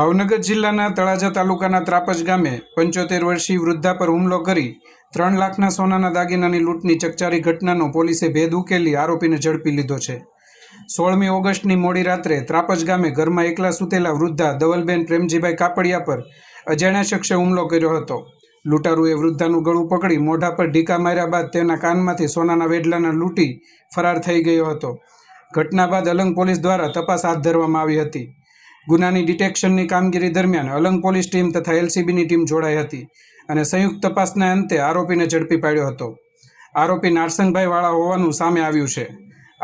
ભાવનગર જિલ્લાના તળાજા તાલુકાના ત્રાપજ ગામે 75 વર્ષીય વૃદ્ધા પર હુમલો કરી 3 લાખના સોનાના દાગીનાની લૂંટની ચકચારી ઘટનાનો પોલીસે ભેદ ઉકેલી આરોપીને ઝડપી લીધો છે। 16મી ઓગસ્ટની મોડી રાત્રે ત્રાપજ ગામે ઘરમાં એકલા સૂતેલા વૃદ્ધા ધવલબેન પ્રેમજીભાઈ કાપડિયા પર અજાણ્યા શખ્સે હુમલો કર્યો હતો। લૂંટારૂએ વૃદ્ધાનું ગળું પકડી મોઢા પર ઢીકા માર્યા બાદ તેના કાનમાંથી સોનાના વેઢલાના લૂંટી ફરાર થઈ ગયો હતો। ઘટના બાદ અલંગ પોલીસ દ્વારા તપાસ હાથ ધરવામાં આવી હતી। ગુનાની ડિટેક્શનની કામગીરી દરમિયાન અલંગ પોલીસ ટીમ તથા એલસીબીની ટીમ જોડાઈ હતી અને સંયુક્ત તપાસના અંતે આરોપીને ઝડપી પાડ્યો હતો। આરોપી નારસંગભાઈ વાળા હોવાનું સામે આવ્યું છે।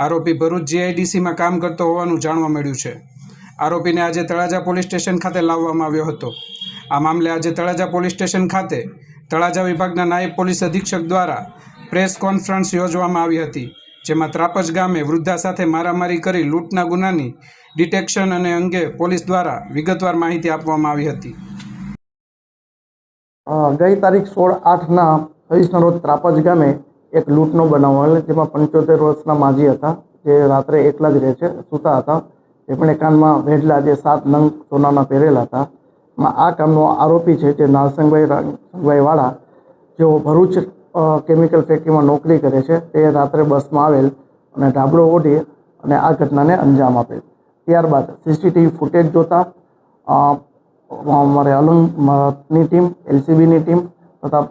આરોપી ભરૂચ જીઆઈડીસીમાં કામ કરતો હોવાનું જાણવા મળ્યું છે। આરોપીને આજે તળાજા પોલીસ સ્ટેશન ખાતે લાવવામાં આવ્યો હતો। આ મામલે આજે તળાજા પોલીસ સ્ટેશન ખાતે તળાજા વિભાગના નાયબ પોલીસ અધિક્ષક દ્વારા પ્રેસ કોન્ફરન્સ યોજવામાં આવી હતી, જેમાં ત્રાપજ ગામે વૃદ્ધા સાથે મારામારી કરી લૂંટના ગુનાની ડિટેક્શન અને અંગે પોલીસ દ્વારા વિગતવાર માહિતી આપવામાં આવી હતી। ગઈ તારીખ 16/8ના રવિવારના રોજ ત્રાપજ ગામે એક લૂંટનો બનાવ આવેલ, જેમાં 75 વર્ષના માજી હતા, જે રાત્રે એકલા જ રહે છે, સૂતા હતા। એમણે કાનમાં વેઢલા જે 7 નંગ સોનાના પહેરેલા હતા। આ કામનો આરોપી છે જે નારસંગભાઈ વાળા, જેઓ ભરૂચ કેમિકલ ફેક્ટરીમાં નોકરી કરે છે, તે રાત્રે બસમાં આવેલ અને ઢાબળો ઓઢી અને આ ઘટનાને અંજામ આપેલ। ત્યારબાદ સીસીટીવી ફૂટેજ જોતા અમારે અલંગની ટીમ, એલસીબીની ટીમ તથા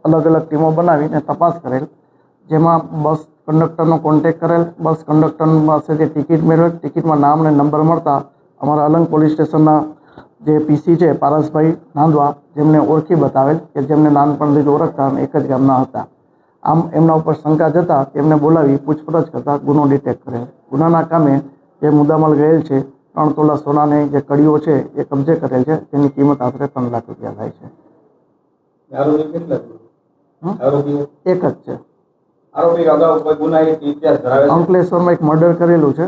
અલગ અલગ ટીમો બનાવીને તપાસ કરેલ, જેમાં બસ કંડક્ટરનો કોન્ટેક્ટ કરેલ, બસ કંડક્ટર પાસેથી ટિકિટ મેળવેલ। ટિકિટમાં નામ અને નંબર મળતા અમારા અલંગ પોલીસ સ્ટેશનના જે પીસી છે પારસભાઈ નાંદવા, જેમને ઓળખી બતાવેલ કે જેમને નાનપણથી ઓળખતા એક જ ગામના હતા। આમ એમના ઉપર શંકા જતા તેમને બોલાવી પૂછપરછ કરતા ગુનો ડિટેક્ટ કરેલ। ગુનાના કામે જે મુદ્દામાલ ગયેલ છે 3 તોલા સોનાની જે કડીઓ છે એ કબજે કરેલ છે, જેની કિંમત આશરે 3 લાખ રૂપિયા થાય છે। એક જ છે। અંકલેશ્વરમાં એક મર્ડર કરેલું છે,